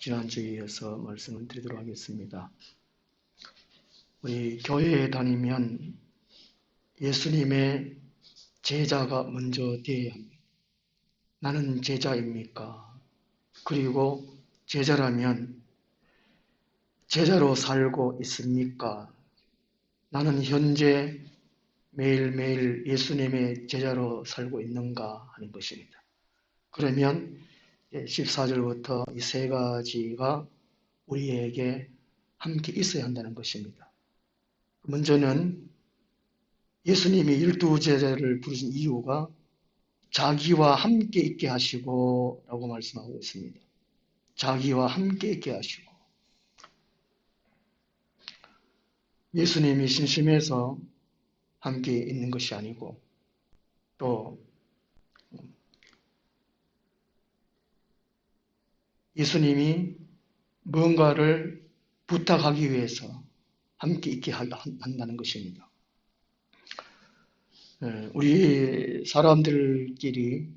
지난주에 이어서 말씀을 드리도록 하겠습니다. 우리 교회에 다니면 예수님의 제자가 먼저 되어야 합니다. 나는 제자입니까? 그리고 제자라면 제자로 살고 있습니까? 나는 현재 매일매일 예수님의 제자로 살고 있는가 하는 것입니다. 그러면 14절부터 이 세 가지가 우리에게 함께 있어야 한다는 것입니다. 먼저는 예수님이 12제자를 부르신 이유가 자기와 함께 있게 하시고 라고 말씀하고 있습니다. 자기와 함께 있게 하시고, 예수님이 심심해서 함께 있는 것이 아니고 또 예수님이 뭔가를 부탁하기 위해서 함께 있게 한다는 것입니다. 우리 사람들끼리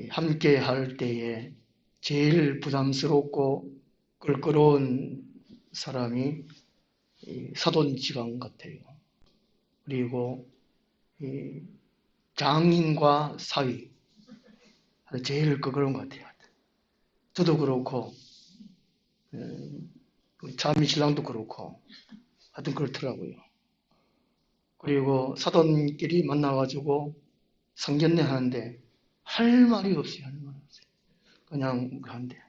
함께 할 때에 제일 부담스럽고 껄끄러운 사람이 사돈지간 같아요. 그리고 장인과 사위, 제일 껄끄러운 것 같아요. 저도 그렇고 자매신랑도 그렇고 하여튼 그렇더라고요. 그리고 사돈끼리 만나가지고 상견례 하는데 할 말이 없어요. 할 말이 없어요. 그냥 한데,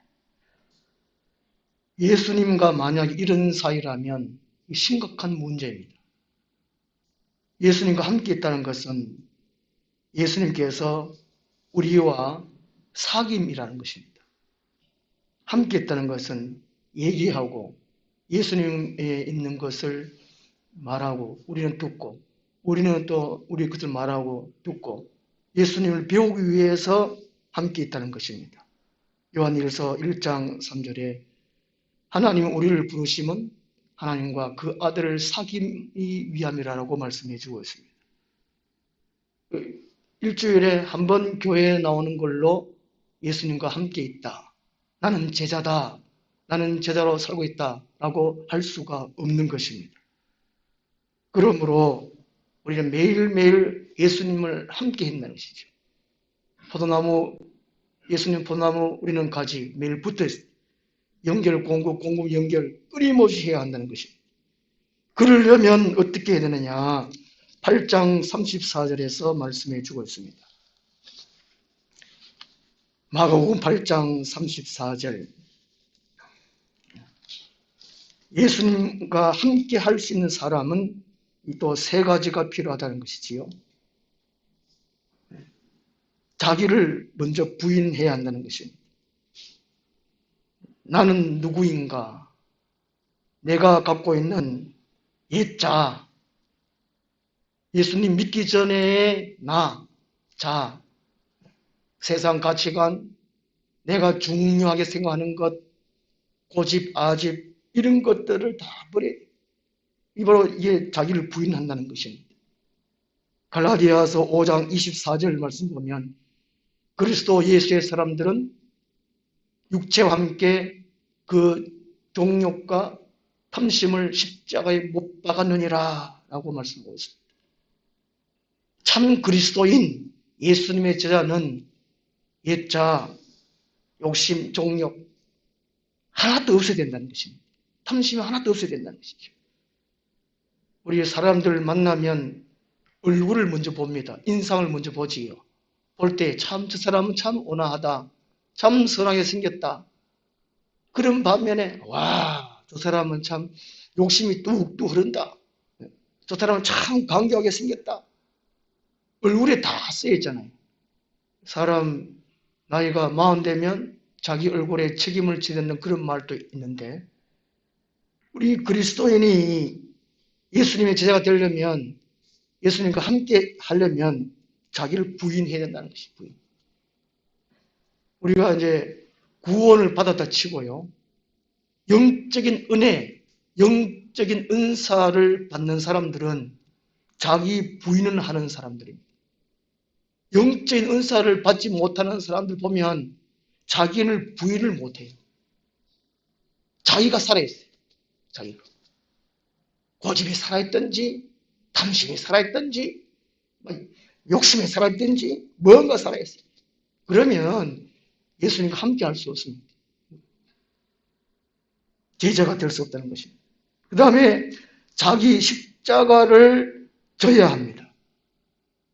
예수님과 만약 이런 사이라면 심각한 문제입니다. 예수님과 함께 있다는 것은 예수님께서 우리와 사귐이라는 것입니다. 함께 있다는 것은 얘기하고 예수님에 있는 것을 말하고 우리는 듣고 우리는 또 우리 것을 말하고 듣고 예수님을 배우기 위해서 함께 있다는 것입니다. 요한일서 1장 3절에 하나님은 우리를 부르심은 하나님과 그 아들을 사귀기 위함이라고 말씀해 주고 있습니다. 일주일에 한 번 교회에 나오는 걸로 예수님과 함께 있다, 나는 제자다, 나는 제자로 살고 있다 라고 할 수가 없는 것입니다. 그러므로 우리는 매일매일 예수님을 함께 한다는 것이죠. 포도나무, 예수님 포도나무, 우리는 가지, 매일 붙어 있어요. 연결, 공급, 연결 끊임없이 해야 한다는 것입니다. 그러려면 어떻게 해야 되느냐? 8장 34절에서 말씀해 주고 있습니다. 마가복음 8장 34절. 예수님과 함께 할 수 있는 사람은 또 세 가지가 필요하다는 것이지요. 자기를 먼저 부인해야 한다는 것입니다. 나는 누구인가? 내가 갖고 있는 옛자, 예수님 믿기 전에 나, 자, 세상 가치관, 내가 중요하게 생각하는 것, 고집, 아집, 이런 것들을 다 버려. 이바로 이게 자기를 부인한다는 것입니다. 갈라디아서 5장 24절 말씀 보면 그리스도 예수의 사람들은 육체와 함께 그 정욕과 탐심을 십자가에 못 박았느니라 라고 말씀하고 있습니다. 참 그리스도인 예수님의 제자는 옛자, 욕심, 정욕 하나도 없어야 된다는 것입니다. 탐심이 하나도 없어야 된다는 것이죠. 우리 사람들 만나면 얼굴을 먼저 봅니다. 인상을 먼저 보지요. 볼 때 참 저 사람은 참 온화하다, 참 선하게 생겼다. 그런 반면에 와, 저 사람은 참 욕심이 뚝뚝 흐른다, 저 사람은 참 강경하게 생겼다. 얼굴에 다 쓰여있잖아요. 사람 나이가 40 되면 자기 얼굴에 책임을 져야 되는 그런 말도 있는데, 우리 그리스도인이 예수님의 제자가 되려면, 예수님과 함께 하려면 자기를 부인해야 된다는 것이 부인. 우리가 이제 구원을 받았다 치고요, 영적인 은혜, 영적인 은사를 받는 사람들은 자기 부인을 하는 사람들입니다. 영적인 은사를 받지 못하는 사람들 보면 자기를 부인을 못해요. 자기가 살아있어요. 자기가. 고집이 살아있든지, 탐심이 살아있든지, 욕심이 살아있든지, 뭔가 살아있어요. 그러면 예수님과 함께 할 수 없습니다. 제자가 될 수 없다는 것입니다. 그 다음에 자기 십자가를 져야 합니다.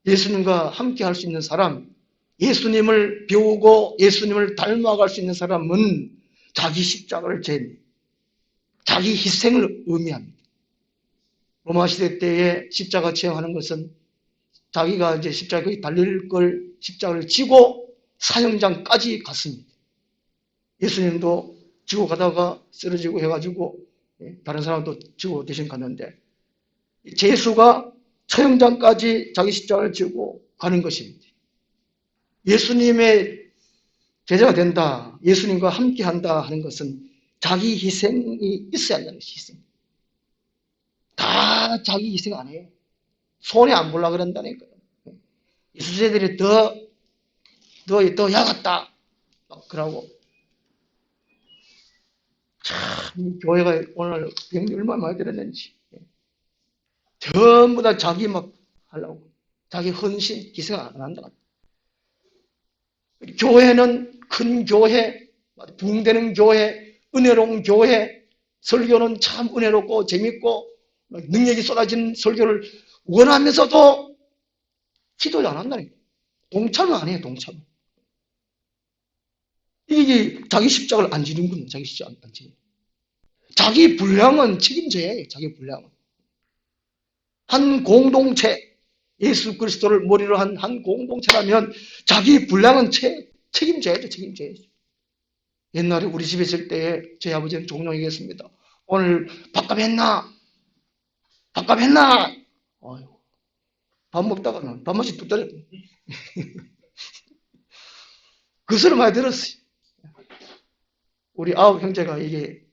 예수님과 함께 할 수 있는 사람, 예수님을 배우고 예수님을 닮아갈 수 있는 사람은 자기 십자가를 져야 합니다. 자기 희생을 의미합니다. 로마 시대 때에 십자가 체험하는 것은 자기가 이제 십자가에 달릴 걸 십자가를 지고 사형장까지 갔습니다. 예수님도 지고 가다가 쓰러지고 해가지고 다른 사람도 지고 대신 갔는데 제수가 사형장까지 자기 십자가를 지고 가는 것입니다. 예수님의 제자가 된다, 예수님과 함께 한다 하는 것은 자기 희생이 있어야 한다는 것이 있습니다. 다 자기 희생 안 해요. 손해 안 보려고 그런다니까요. 수세들이 더 야같다. 막 그러고. 참, 교회가 오늘 병이 얼마나 많이 들었는지. 전부 다 자기 막 하려고. 자기 헌신, 희생 안 한다. 교회는 큰 교회, 부흥되는 교회, 은혜로운 교회, 설교는 참 은혜롭고 재밌고 능력이 쏟아진 설교를 원하면서도 기도를 안 한다니까. 동참을 안 해요, 동참. 이게 자기 십자가를 안 지는군요, 자기 십자가 안 지는. 자기 분량은 책임져야 해요, 자기 분량은. 한 공동체, 예수 그리스도를 머리로 한 공동체라면 자기 분량은 책임져야죠, 책임져야죠. 옛날에 우리 집에 있을 때에 저희 아버지는 종종 얘기했습니다. 오늘 밥값 했나? 밥값 했나? 아이고, 밥 먹다가는 밥맛이 뚝 떨어져. 그 소리 많이 들었어요. 우리 9 형제가 이게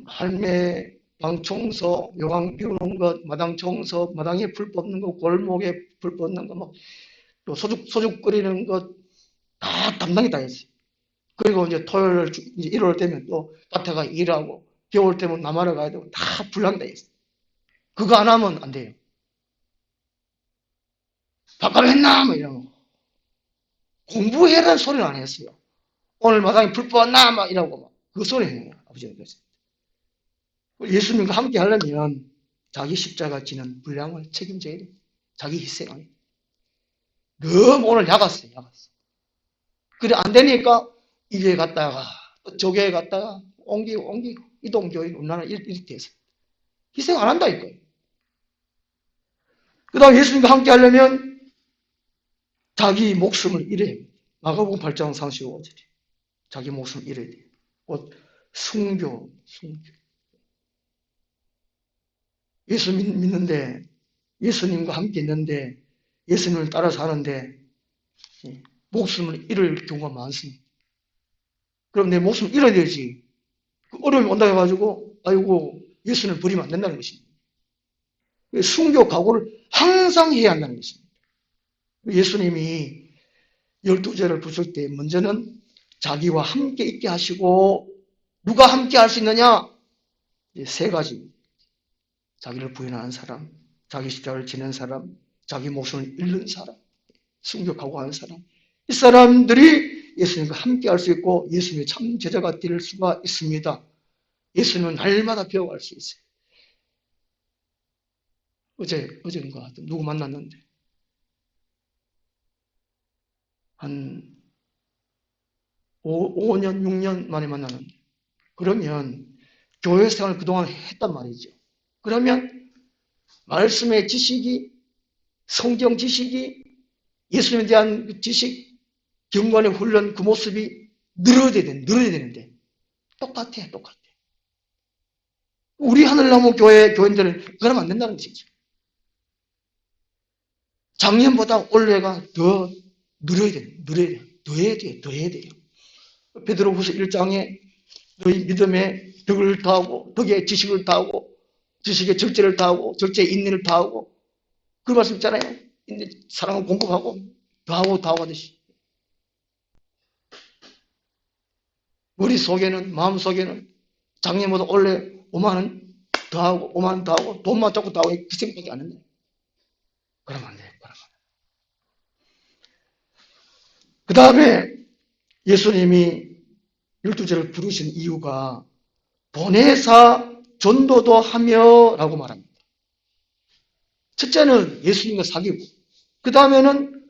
할매 방 청소, 요강 비우는 것, 마당 청소, 마당에 불 뽑는 거, 골목에 불 뽑는 거, 뭐, 또 소죽 끓이는 것, 다 담당이 다 했어요. 그리고 이제 토요일, 이제 일요일 되면 또 밭에 가 일하고, 겨울 되면 남하러 가야 되고, 다 분량이 다 있어요. 그거 안 하면 안 돼요. 밥값 했나? 뭐 이런 거. 공부해라는 소리는 안 했어요. 오늘 마당에 불 뽑았나? 막 이러고, 막. 그 소리 해요. 아버지가 그랬어요. 예수님과 함께 하려면 자기 십자가 지는 분량을 책임져야 돼요. 자기 희생을. 너무 오늘 야갔어요. 그래 안 되니까 이 교회 갔다가 저 교회 갔다가 옮기고 이동교회 나는 이렇게 해서 희생 안 한다 이거예요. 그 다음 예수님과 함께 하려면 자기 목숨을 잃어야 합니다. 마가복음 8장 35절 자기 목숨을 잃어야 돼요. 곧 순교. 예수 믿는데 예수님과 함께 있는데 예수님을 따라 사는데 목숨을 잃을 경우가 많습니다. 그럼 내 목숨을 잃어야 되지. 어려움이 온다 해가지고 아이고 예수님을 버리면 안 된다는 것입니다. 순교 각오를 항상 해야 한다는 것입니다. 예수님이 12제를 부실 때 먼저는 자기와 함께 있게 하시고 누가 함께 할 수 있느냐? 3가지. 자기를 부인하는 사람, 자기 십자가를 지는 사람, 자기 목숨을 잃는 사람, 순교 각오하는 사람. 이 사람들이 예수님과 함께 할 수 있고 예수님의 참 제자가 될 수가 있습니다. 예수님은 날마다 배워갈 수 있어요. 어제인가 누구 만났는데 한 5년, 6년 만에 만났는데 그러면 교회 생활을 그동안 했단 말이죠. 그러면 말씀의 지식이 성경 지식이 예수님에 대한 지식 경건의 훈련 그 모습이 늘어야 되는데 똑같아. 우리 하늘나무 교회 교인들은 그러면 안 된다는 것이죠. 작년보다 올해가 더 늘어야 돼요. 베드로후서 1장에 너희 믿음에 덕을 더하고 덕에 지식을 더하고 지식에 절제를 더하고 절제에 인내를 더하고 그 말씀 있잖아요. 사랑을 공급하고 더하고 하듯이 머릿속에는 마음속에는 작년보다 원래 5만 원 더하고 5만 원 더하고 돈만 자꾸 더하고 그 생각밖에 안 했네. 그러면 안 돼요. 그 다음에 예수님이 12제를 부르신 이유가 보내사 전도도 하며 라고 말합니다. 첫째는 예수님과 사귀고 그 다음에는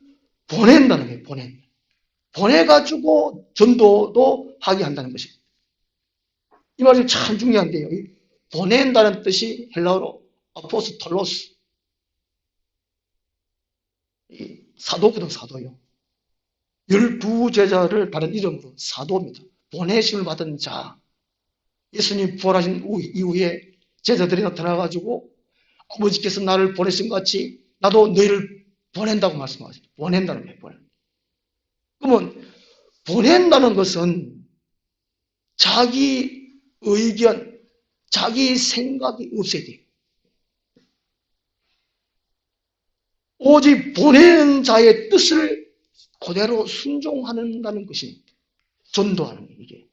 보낸다는 거예요. 보내가지고 전도도 하게 한다는 것입니다. 이 말이 참 중요한데요. 보낸다는 뜻이 헬라어로 아포스톨로스, 사도거든, 사도요. 12제자를 다른 이름으로 사도입니다. 보내심을 받은 자. 예수님 부활하신 이후에 제자들이 나타나가지고 아버지께서 나를 보내신 것 같이 나도 너희를 보낸다고 말씀하시죠. 보낸다는 거예요. 그러면 보낸다는 것은 자기 의견, 자기 생각이 없어야 돼요. 오직 보내는 자의 뜻을 그대로 순종한다는 것입니다. 전도하는 이게.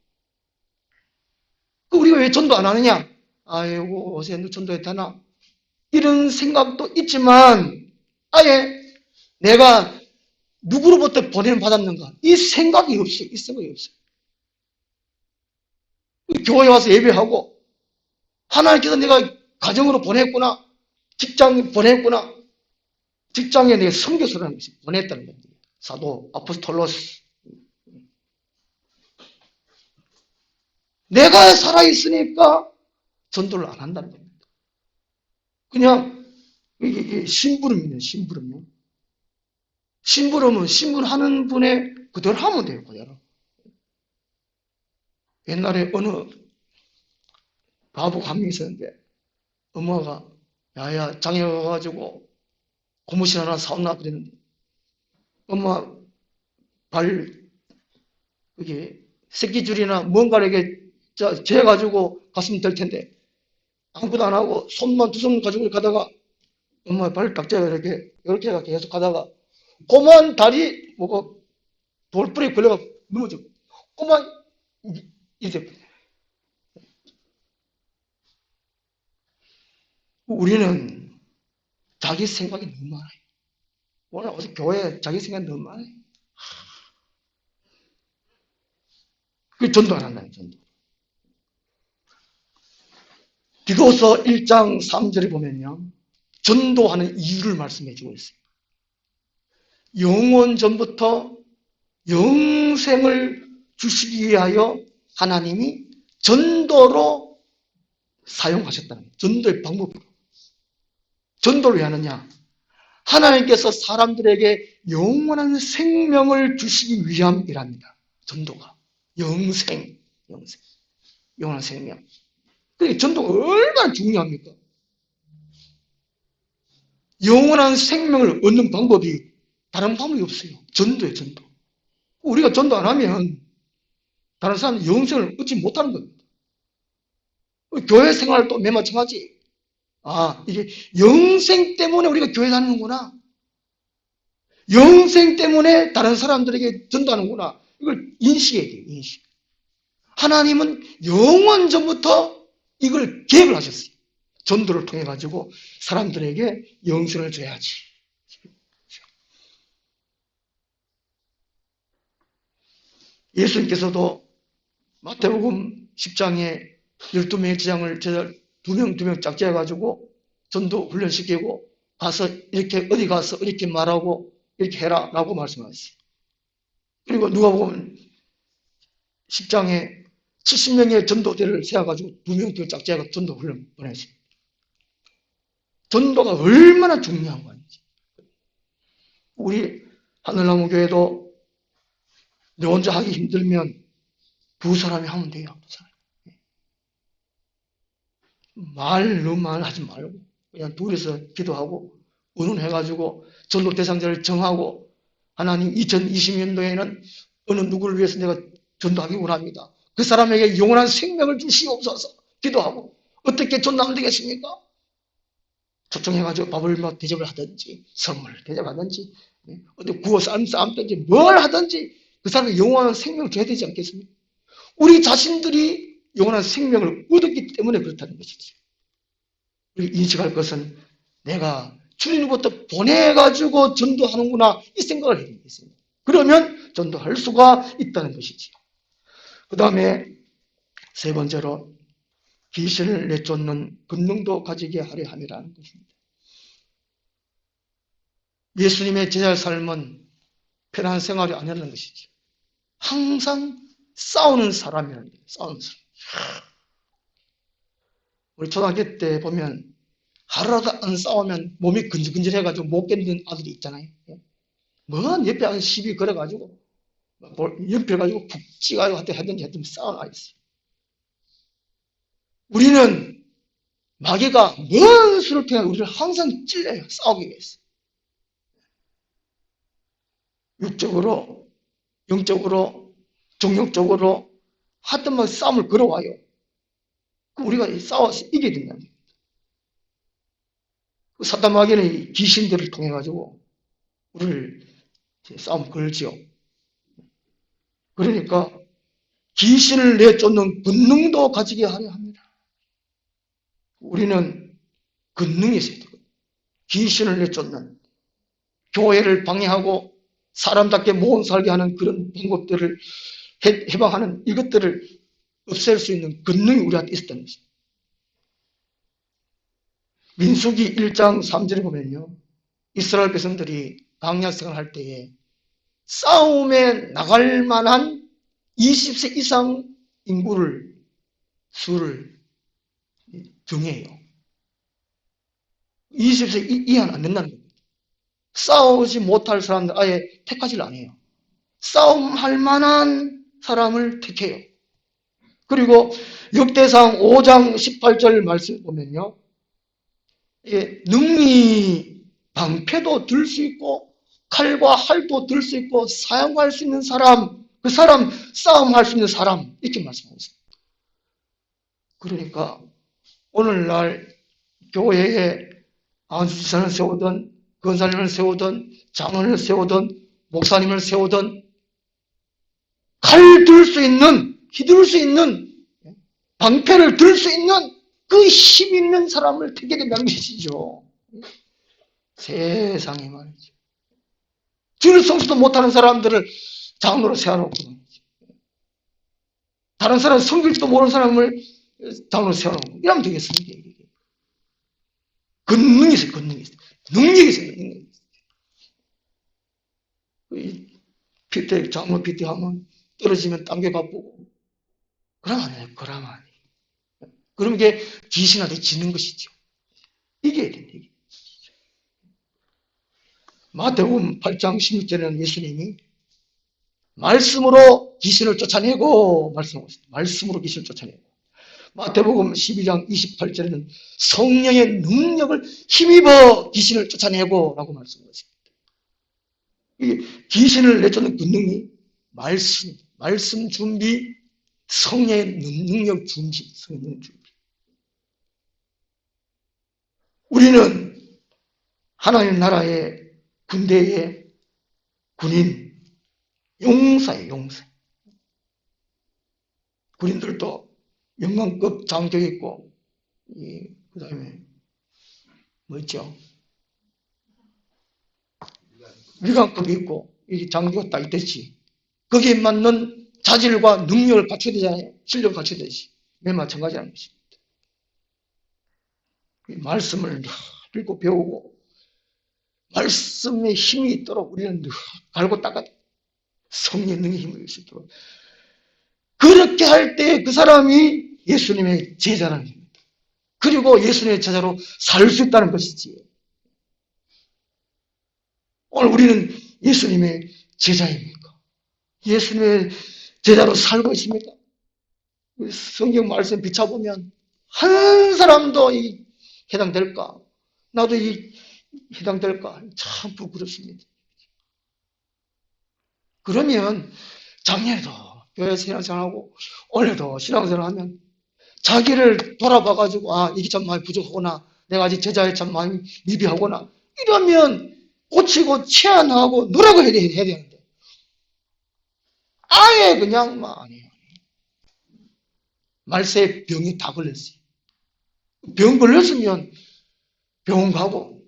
우리가 왜 전도 안 하느냐? 아이고, 어제 전도해도 되나? 이런 생각도 있지만 아예 내가 누구로부터 보냄 받았는가? 이 생각이 없어요. 이 생각이 없어요. 교회에 와서 예배하고 하나님께서 내가 가정으로 보냈구나. 직장에 보냈구나. 직장에 내가 선교사를 하는 것이 보냈다는 겁니다. 사도 아포스톨로스. 내가 살아있으니까 전도를 안 한다는 겁니다. 그냥 심부름이네요. 심부름요. 심부름은 심부름하는 분의 그대로 하면 돼요. 그대로. 옛날에 어느 바보 감이 있었는데 엄마가 야야 장에 가가지고 고무신 하나 사온나 그랬는데 엄마 발 이게 새끼줄이나 뭔가를 이렇게 재가지고 갔으면 될 텐데 아무것도 안 하고 손만 두 손 가지고 가다가 엄마 발을 딱 재가 이렇게 계속 가다가 꼬만 다리 뭐가 돌불에 걸려가 넘어져. 꼬만 이제 우리는 자기 생각이 너무 많아요. 오늘 어디 교회에 자기 생각이 너무 많아요. 그 전도 안 한다는 전도. 디도서 1장 3절에 보면요. 전도하는 이유를 말씀해 주고 있어요. 영원 전부터 영생을 주시기 위하여 하나님이 전도로 사용하셨다는 거예요. 전도의 방법으로. 전도를 왜 하느냐? 하나님께서 사람들에게 영원한 생명을 주시기 위함이랍니다. 전도가. 영생. 영원한 생명. 그러니까 전도가 얼마나 중요합니까? 영원한 생명을 얻는 방법이 다른 방법이 없어요. 전도예요, 전도. 우리가 전도 안 하면 다른 사람은 영생을 얻지 못하는 겁니다. 교회 생활도 매마찬가지. 이게 영생 때문에 우리가 교회 다니는구나. 영생 때문에 다른 사람들에게 전도하는구나. 이걸 인식해야 돼요, 인식. 하나님은 영원 전부터 이걸 계획을 하셨어요. 전도를 통해 가지고 사람들에게 영생을 줘야지. 예수님께서도 마태복음 10장에 12명의 제자를 2명 짝지어 가지고 전도 훈련시키고 가서 이렇게 어디 가서 이렇게 말하고 이렇게 해라 라고 말씀하셨어요. 그리고 누가복음 10장에 70명의 전도대를 세워가지고 2명 짝지어서 전도 훈련 보냈어요. 전도가 얼마나 중요한 건지. 우리 하늘나무교회도 너 혼자 하기 힘들면 두 사람이 하면 돼요. 두 사람. 너무 말하지 말고 그냥 둘이서 기도하고 의논해가지고 전도 대상자를 정하고 하나님 2020년도에는 어느 누구를 위해서 내가 전도하기 원합니다. 그 사람에게 영원한 생명을 주시옵소서 기도하고 어떻게 전도하면 되겠습니까? 초청해가지고 밥을 대접을 하든지 선물을 대접하든지 어디 구워 삶든지 뭘 하든지 그 사람에게 영원한 생명을 줘야 되지 않겠습니까? 우리 자신들이 영원한 생명을 얻었기 때문에 그렇다는 것이지. 우리 인식할 것은 내가 주님부터 보내가지고 전도하는구나 이 생각을 해야 되겠습니다. 그러면 전도할 수가 있다는 것이지. 그 다음에 세 번째로 귀신을 내쫓는 권능도 가지게 하려 함이라는 것입니다. 예수님의 제자의 삶은 편한 생활이 아니었는 것이죠. 항상 싸우는 사람이라는 거예요. 싸우는 사람. 우리 초등학교 때 보면 하루라도 안 싸우면 몸이 근질근질해가지고 못 견디는 아들이 있잖아요. 뭔 옆에 한 시비 걸어가지고 연필가지고 푹 찌가지고 하든지 싸우는 아이 있어요. 우리는 마귀가 뭔 수를 통해 우리를 항상 찔러요. 싸우기 위해서. 육적으로, 영적으로, 정욕적으로 하여튼 막 싸움을 걸어와요. 그럼 우리가 싸워서 이겨야 된다는 거예요. 사단 마귀는 귀신들을 통해 가지고 우리를 싸움 걸지요. 그러니까 귀신을 내쫓는 권능도 가지게 하려 합니다. 우리는 권능이 있어야 되거든요. 귀신을 내쫓는 교회를 방해하고 사람답게 못 살게 하는 그런 방법들을 해방하는 이것들을 없앨 수 있는 권능이 우리한테 있었다는 것입니다. 민수기 1장 3절에 보면요. 이스라엘 백성들이 광야 생활할 때에 싸움에 나갈 만한 20세 이상 인구를 수를 정해요. 20세 이하는 안 된다는 겁니다. 싸우지 못할 사람들 아예 택하지를 안 해요. 싸움할 만한 사람을 택해요. 그리고 역대상 5장 18절 말씀 보면요. 능히 방패도 들 수 있고 칼과 활도 들 수 있고 사용할 수 있는 사람, 그 사람 싸움할 수 있는 사람 이렇게 말씀하고 있습니다. 그러니까 오늘날 교회에 안수지사를 세우든 권사님을 세우든 장로를 세우든 목사님을 세우든 칼 들 수 있는, 휘둘 수 있는, 방패를 들 수 있는 그 힘 있는 사람을 택해야 된다는 것이죠. 세상에 말이죠. 줄 성수도 못하는 사람들을 장로로 세워놓고 다른 사람 성길도 모르는 사람을 장로로 세워놓고 이러면 되겠습니까? 권능이 있어요. 권능이 있어요. 능력이 있어요. 능력이 있어요. PT, 장로 PT 하면 떨어지면 당겨 바쁘고 그러면 안 해요. 그러면 안 해요. 그럼 이게 귀신한테 지는 것이죠. 이겨야 됩니다. 마태복음 8장 16절에는 예수님이 말씀으로 귀신을 쫓아내고 말씀하고 있습니다. 말씀으로 귀신을 쫓아내고. 마태복음 12장 28절에는 성령의 능력을 힘입어 귀신을 쫓아내고 라고 말씀하고 있습니다. 이 귀신을 내쫓는 권능이 말씀 준비, 성령의 능력 준비, 성령 능력 준비. 우리는 하나님 나라의 군대의 군인, 용사예요, 용사. 군인들도 영광급 장교 있고, 그 다음에, 뭐 있죠? 위관급이 있고, 이 장교가 딱 있듯이. 거기에 맞는 자질과 능력을 갖춰야 되잖아요. 실력을 갖춰야 되지. 맨 마찬가지라는 것입니다. 말씀을 읽고 배우고, 말씀에 힘이 있도록 우리는 갈고 닦아 성령의 능력의 힘을 수 있도록 그렇게 할 때 그 사람이 예수님의 제자라는 겁니다. 그리고 예수님의 제자로 살 수 있다는 것이지. 오늘 우리는 예수님의 제자입니까? 예수님의 제자로 살고 있습니까? 성경 말씀 비춰보면 한 사람도 해당될까? 나도 해당될까? 참 부끄럽습니다. 그러면 작년에도 교회 신앙생활하고 올해도 신앙생활하면 자기를 돌아봐가지고 이게 참 많이 부족하구나. 내가 아직 제자에 참 많이 미비하구나. 이러면 고치고 치안하고 누라고 해야 되는데 아예 그냥 아니에요. 말세에 병이 다 걸렸어요. 병 걸렸으면 병원 가고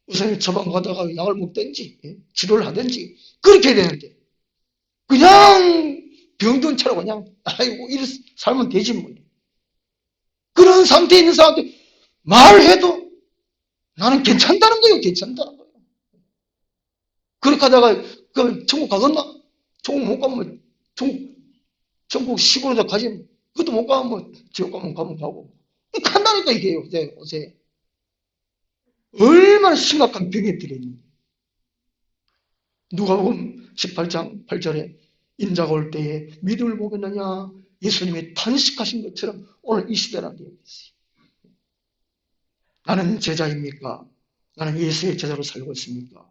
우선 처방 받아가 약을 먹든지 치료를 하든지 그렇게 해야 되는데 그냥 병든 채로 그냥 아이고 이렇게 살면 되지 뭐. 그런 상태에 있는 사람한테 말해도 나는 괜찮다는 거예요. 괜찮다는 거예요. 그렇게 하다가 그 천국 가겠나? 천국 못 가면 천국 시골에다 가지. 그것도 못 가면 뭐 지옥 가면 가고. 간다니까 이게 요새. 얼마나 심각한 병에 들어있는. 누가복음 18장 8절에 인자가 올 때에 믿음을 보겠느냐? 예수님이 탄식하신 것처럼 오늘 이 시대라는 게 있어요. 나는 제자입니까? 나는 예수의 제자로 살고 있습니까?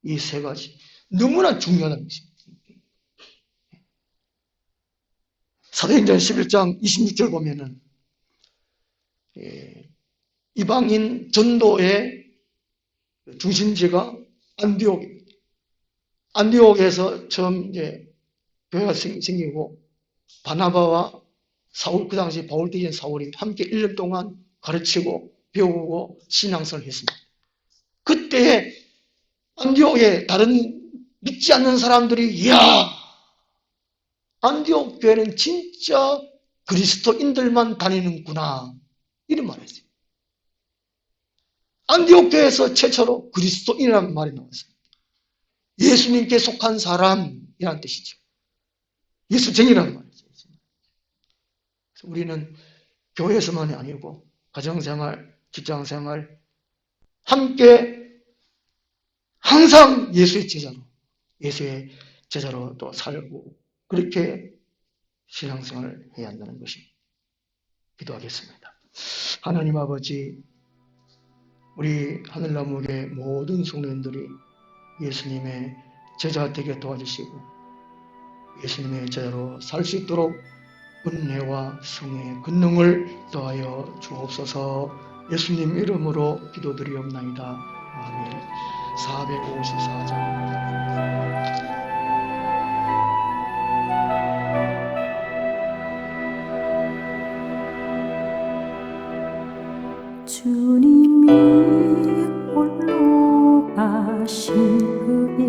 이 세 가지 너무나 중요하다는 것입니다. 사도행전 11장 26절 보면은 이방인 전도의 중심지가 안디옥입니다. 안디옥에서 처음 이제 교회가 생기고 바나바와 사울, 그 당시 바울 대신 사울이 함께 1년 동안 가르치고 배우고 신앙생활을 했습니다. 그때 안디옥에 다른 믿지 않는 사람들이 이야 안디옥 교회는 진짜 그리스도인들만 다니는구나 이런 말을 했어요. 안디옥 교회에서 최초로 그리스도인이라는 말이 나왔어요. 예수님께 속한 사람이라는 뜻이죠. 예수쟁이라는 말이죠. 그래서 우리는 교회에서만이 아니고 가정생활, 직장생활 함께 항상 예수의 제자로 또 살고 그렇게 신앙생활을 해야 한다는 것입니다. 기도하겠습니다. 하나님 아버지, 우리 하늘나무의 모든 성도님들이 예수님의 제자 되게 도와주시고 예수님의 제자로 살 수 있도록 은혜와 성령의 권능을 더하여 주옵소서. 예수님 이름으로 기도드리옵나이다. 아멘. 454장 주님이 홀로 가신 그 일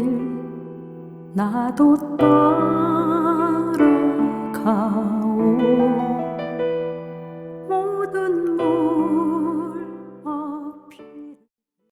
나도